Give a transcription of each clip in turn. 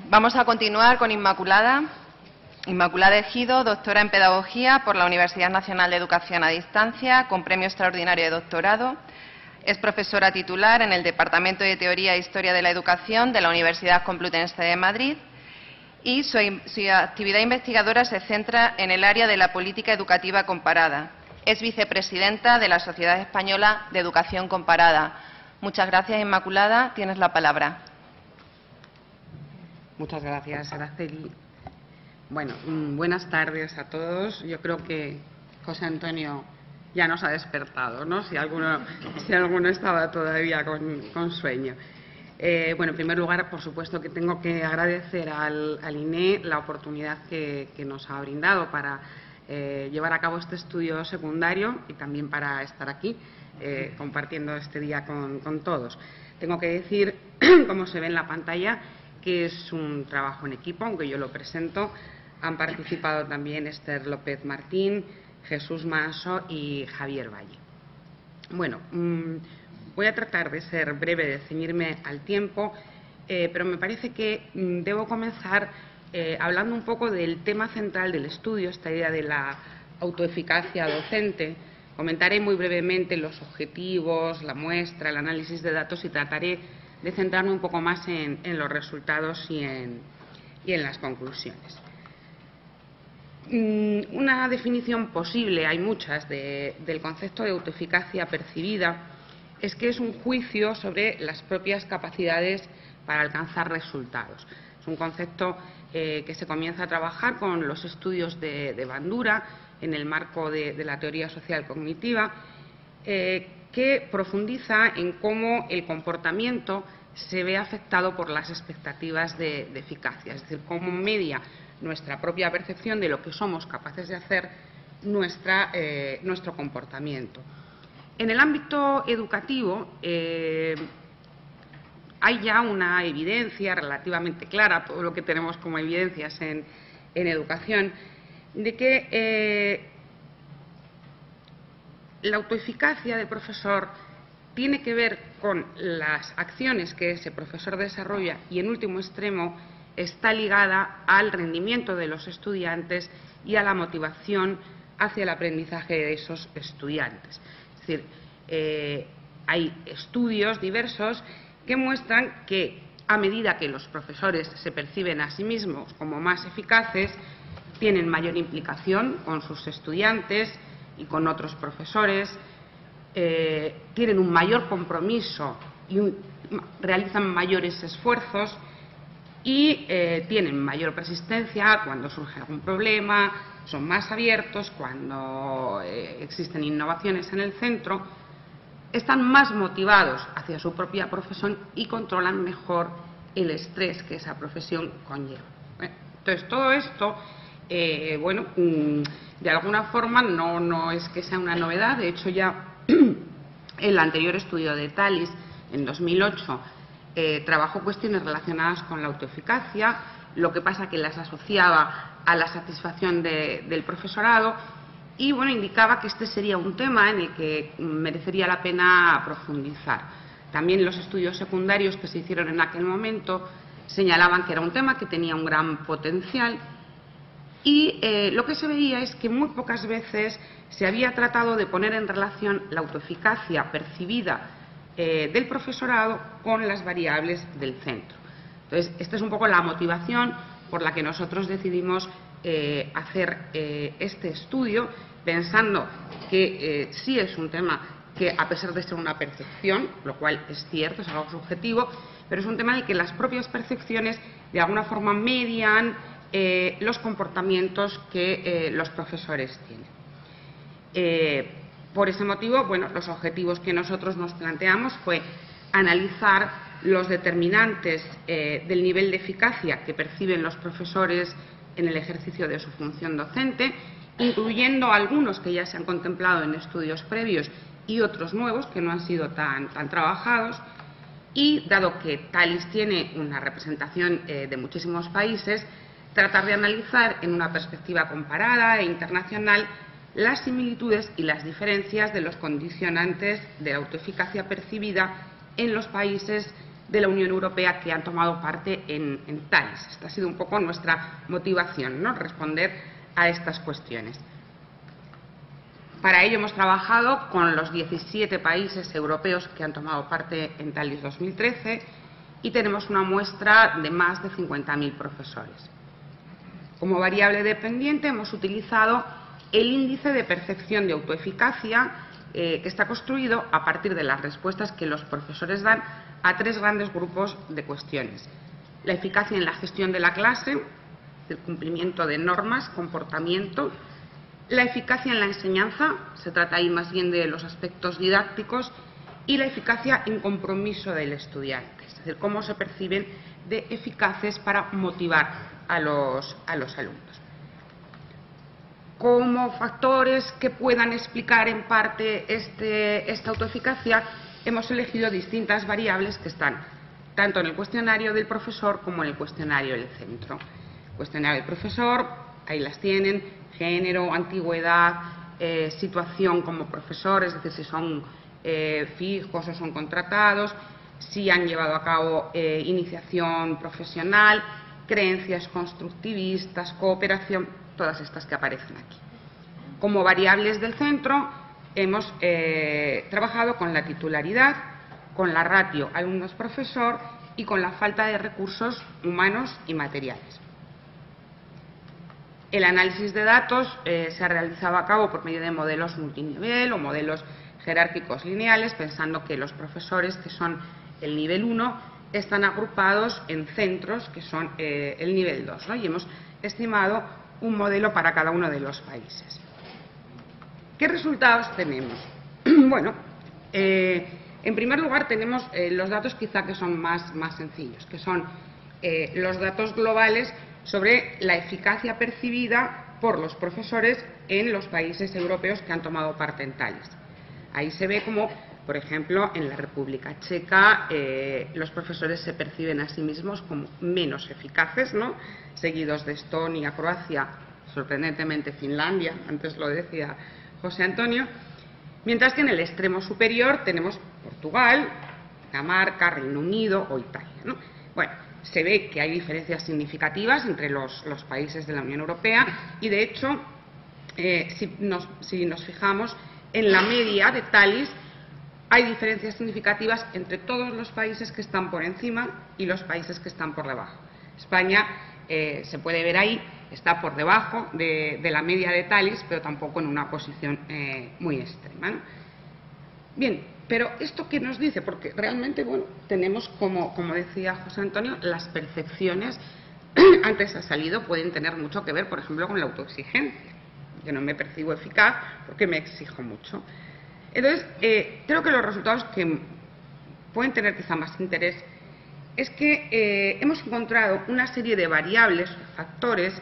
Vamos a continuar con Inmaculada. Inmaculada Ejido, doctora en Pedagogía por la Universidad Nacional de Educación a Distancia, con premio extraordinario de doctorado. Es profesora titular en el Departamento de Teoría e Historia de la Educación de la Universidad Complutense de Madrid y su actividad investigadora se centra en el área de la política educativa comparada. Es vicepresidenta de la Sociedad Española de Educación Comparada. Muchas gracias, Inmaculada. Tienes la palabra. Muchas gracias, Araceli. Bueno, buenas tardes a todos. Yo creo que José Antonio ya nos ha despertado, ¿no? Si alguno estaba todavía con sueño. Bueno, en primer lugar, por supuesto que tengo que agradecer al INE la oportunidad que nos ha brindado para llevar a cabo este estudio secundario y también para estar aquí compartiendo este día con todos. Tengo que decir, como se ve en la pantalla, que es un trabajo en equipo, aunque yo lo presento. Han participado también Esther López Martín, Jesús Manso y Javier Valle. Bueno, voy a tratar de ser breve, de ceñirme al tiempo, pero me parece que debo comenzar hablando un poco del tema central del estudio, esta idea de la autoeficacia docente. Comentaré muy brevemente los objetivos, la muestra, el análisis de datos y trataré de centrarme un poco más en los resultados y en las conclusiones. Una definición posible, hay muchas, del concepto de autoeficacia percibida, es que es un juicio sobre las propias capacidades para alcanzar resultados. Es un concepto que se comienza a trabajar con los estudios de Bandura en el marco de la teoría social cognitiva, que profundiza en cómo el comportamiento se ve afectado por las expectativas de eficacia, es decir, cómo media nuestra propia percepción de lo que somos capaces de hacer nuestro comportamiento. En el ámbito educativo hay ya una evidencia relativamente clara, todo lo que tenemos como evidencias en educación, de que la autoeficacia del profesor tiene que ver con las acciones que ese profesor desarrolla y, en último extremo, está ligada al rendimiento de los estudiantes y a la motivación hacia el aprendizaje de esos estudiantes. Es decir, hay estudios diversos que muestran que, a medida que los profesores se perciben a sí mismos como más eficaces, tienen mayor implicación con sus estudiantes y con otros profesores, tienen un mayor compromiso y realizan mayores esfuerzos y tienen mayor persistencia cuando surge algún problema, son más abiertos cuando existen innovaciones en el centro, están más motivados hacia su propia profesión y controlan mejor el estrés que esa profesión conlleva. Entonces, todo esto, bueno, de alguna forma no es que sea una novedad. De hecho, ya el anterior estudio de Thalys, en 2008, trabajó cuestiones relacionadas con la autoeficacia, lo que pasa que las asociaba a la satisfacción del profesorado y, bueno, indicaba que este sería un tema en el que merecería la pena profundizar. También los estudios secundarios que se hicieron en aquel momento señalaban que era un tema que tenía un gran potencial y lo que se veía es que muy pocas veces se había tratado de poner en relación la autoeficacia percibida del profesorado con las variables del centro. Entonces, esta es un poco la motivación por la que nosotros decidimos hacer este estudio, pensando que sí es un tema que, a pesar de ser una percepción, lo cual es cierto, es algo subjetivo, pero es un tema en el que las propias percepciones de alguna forma median los comportamientos que los profesores tienen. Por ese motivo, bueno, los objetivos que nosotros nos planteamos fue analizar los determinantes del nivel de eficacia que perciben los profesores en el ejercicio de su función docente, incluyendo algunos que ya se han contemplado en estudios previos y otros nuevos que no han sido tan trabajados. Y, dado que Thalys tiene una representación de muchísimos países, tratar de analizar en una perspectiva comparada e internacional las similitudes y las diferencias de los condicionantes de la autoeficacia percibida en los países de la Unión Europea que han tomado parte en TALIS. Esta ha sido un poco nuestra motivación, ¿no?, responder a estas cuestiones. Para ello hemos trabajado con los 17 países europeos que han tomado parte en TALIS 2013 y tenemos una muestra de más de 50.000 profesores. Como variable dependiente hemos utilizado el índice de percepción de autoeficacia que está construido a partir de las respuestas que los profesores dan a 3 grandes grupos de cuestiones. La eficacia en la gestión de la clase, el cumplimiento de normas, comportamiento. La eficacia en la enseñanza, se trata ahí más bien de los aspectos didácticos, y la eficacia en compromiso del estudiante, es decir, cómo se perciben de eficaces para motivar a los alumnos. Como factores que puedan explicar en parte esta autoeficacia, hemos elegido distintas variables que están tanto en el cuestionario del profesor como en el cuestionario del centro. El cuestionario del profesor, ahí las tienen: género, antigüedad, situación como profesor, es decir, si son fijos o son contratados, si han llevado a cabo iniciación profesional, creencias constructivistas, cooperación, todas estas que aparecen aquí. Como variables del centro hemos trabajado con la titularidad, con la ratio alumnos-profesor y con la falta de recursos humanos y materiales. El análisis de datos se ha realizado a cabo por medio de modelos multinivel o modelos jerárquicos lineales, pensando que los profesores, que son el nivel 1, están agrupados en centros que son el nivel 2, ¿no? Y hemos estimado un modelo para cada uno de los países. ¿Qué resultados tenemos? Bueno, en primer lugar tenemos los datos quizá que son más sencillos, que son los datos globales sobre la eficacia percibida por los profesores en los países europeos que han tomado parte en TALIS. Ahí se ve como, por ejemplo, en la República Checa los profesores se perciben a sí mismos como menos eficaces, ¿no?, seguidos de Estonia, Croacia, sorprendentemente Finlandia, antes lo decía José Antonio, mientras que en el extremo superior tenemos Portugal, Dinamarca, Reino Unido o Italia, ¿no? Bueno, se ve que hay diferencias significativas entre los países de la Unión Europea y, de hecho, si nos fijamos en la media de TALIS, hay diferencias significativas entre todos los países que están por encima y los países que están por debajo. España, se puede ver ahí, está por debajo de la media de TALIS, pero tampoco en una posición muy extrema, ¿no? Bien, pero ¿esto qué nos dice? Porque realmente, bueno, tenemos, como decía José Antonio, las percepciones, antes ha salido, pueden tener mucho que ver, por ejemplo, con la autoexigencia. Yo no me percibo eficaz porque me exijo mucho. Entonces, creo que los resultados que pueden tener quizá más interés es que hemos encontrado una serie de variables, factores,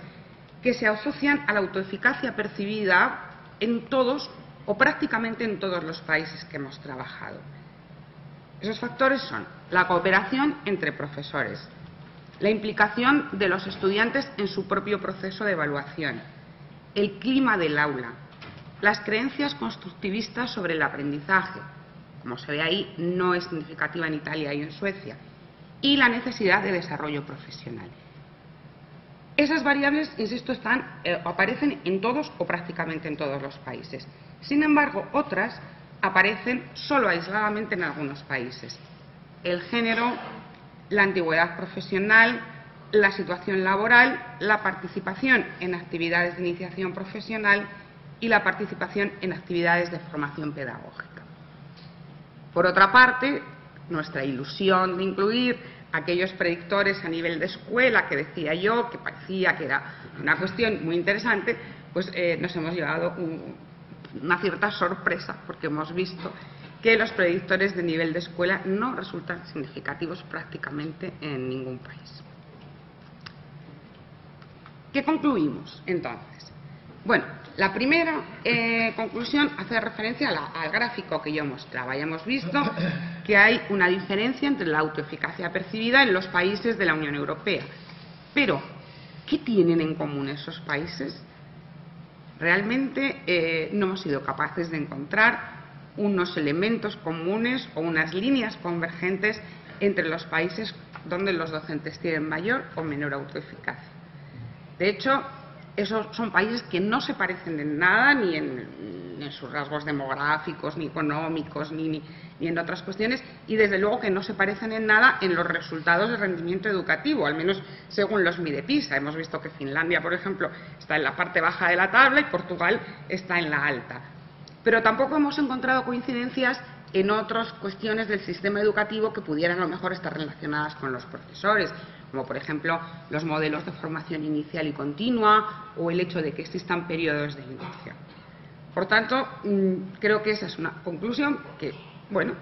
que se asocian a la autoeficacia percibida en todos o prácticamente en todos los países que hemos trabajado. Esos factores son la cooperación entre profesores, la implicación de los estudiantes en su propio proceso de evaluación, el clima del aula, las creencias constructivistas sobre el aprendizaje, como se ve ahí, no es significativa en Italia y en Suecia, y la necesidad de desarrollo profesional. Esas variables, insisto, aparecen en todos o prácticamente en todos los países. Sin embargo, otras aparecen solo aisladamente en algunos países. El género, la antigüedad profesional, la situación laboral, la participación en actividades de iniciación profesional y la participación en actividades de formación pedagógica. Por otra parte, nuestra ilusión de incluir aquellos predictores a nivel de escuela que decía yo, que parecía que era una cuestión muy interesante, pues nos hemos llevado una cierta sorpresa, porque hemos visto que los predictores de nivel de escuela no resultan significativos prácticamente en ningún país. ¿Qué concluimos entonces? Bueno, la primera conclusión hace referencia al gráfico que yo mostraba. Ya hemos visto que hay una diferencia entre la autoeficacia percibida en los países de la Unión Europea. Pero, ¿qué tienen en común esos países? Realmente no hemos sido capaces de encontrar unos elementos comunes o unas líneas convergentes entre los países donde los docentes tienen mayor o menor autoeficacia. De hecho, esos son países que no se parecen en nada, ni en sus rasgos demográficos, ni económicos, ni en otras cuestiones, y desde luego que no se parecen en nada en los resultados de rendimiento educativo, al menos según los mide PISA. Hemos visto que Finlandia, por ejemplo, está en la parte baja de la tabla y Portugal está en la alta. Pero tampoco hemos encontrado coincidencias en otras cuestiones del sistema educativo que pudieran a lo mejor estar relacionadas con los profesores, como por ejemplo los modelos de formación inicial y continua o el hecho de que existan periodos de inducción. Por tanto, creo que esa es una conclusión que, bueno,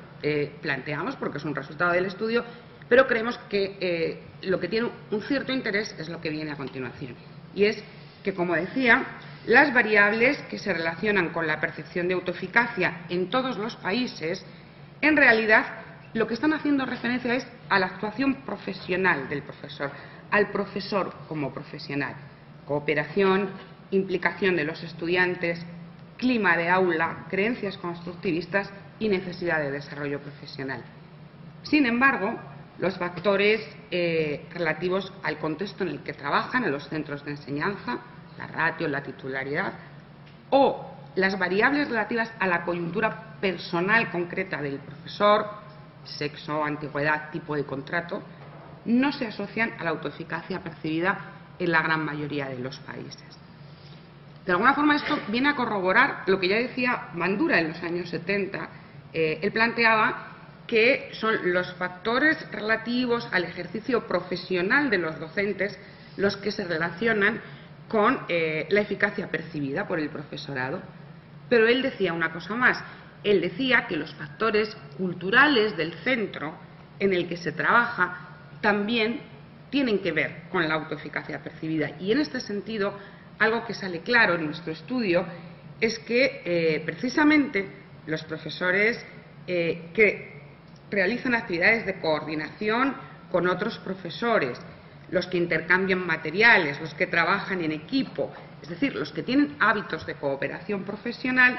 planteamos porque es un resultado del estudio, pero creemos que lo que tiene un cierto interés es lo que viene a continuación, y es que, como decía, las variables que se relacionan con la percepción de autoeficacia en todos los países, en realidad lo que están haciendo referencia es a la actuación profesional del profesor, al profesor como profesional. Cooperación, implicación de los estudiantes, clima de aula, creencias constructivistas y necesidad de desarrollo profesional. Sin embargo, los factores relativos al contexto en el que trabajan en los centros de enseñanza, la ratio, la titularidad, o las variables relativas a la coyuntura personal concreta del profesor, sexo, antigüedad, tipo de contrato, no se asocian a la autoeficacia percibida en la gran mayoría de los países. De alguna forma, esto viene a corroborar lo que ya decía Bandura en los años 70. Él planteaba que son los factores relativos al ejercicio profesional de los docentes los que se relacionan con la eficacia percibida por el profesorado. Pero él decía una cosa más. Él decía que los factores culturales del centro en el que se trabaja también tienen que ver con la autoeficacia percibida. Y en este sentido, algo que sale claro en nuestro estudio es que precisamente los profesores que realizan actividades de coordinación con otros profesores, los que intercambian materiales, los que trabajan en equipo, es decir, los que tienen hábitos de cooperación profesional,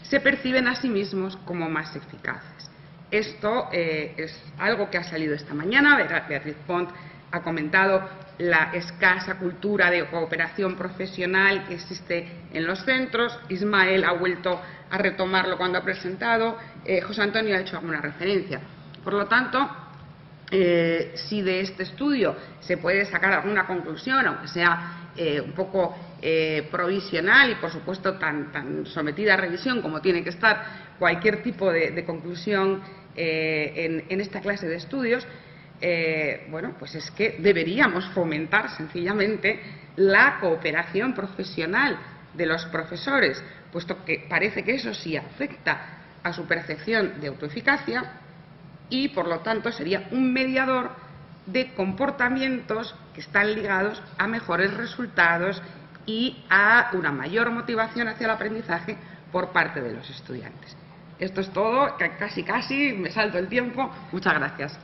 se perciben a sí mismos como más eficaces. Esto es algo que ha salido esta mañana. Beatriz Pont ha comentado la escasa cultura de cooperación profesional que existe en los centros. Ismael ha vuelto a retomarlo cuando ha presentado. José Antonio ha hecho alguna referencia. Por lo tanto, si de este estudio se puede sacar alguna conclusión, aunque sea un poco provisional y, por supuesto, tan sometida a revisión como tiene que estar cualquier tipo de conclusión en esta clase de estudios, bueno, pues es que deberíamos fomentar sencillamente la cooperación profesional de los profesores, puesto que parece que eso sí afecta a su percepción de autoeficacia y, por lo tanto, sería un mediador de comportamientos que están ligados a mejores resultados y a una mayor motivación hacia el aprendizaje por parte de los estudiantes. Esto es todo, casi me salto el tiempo. Muchas gracias.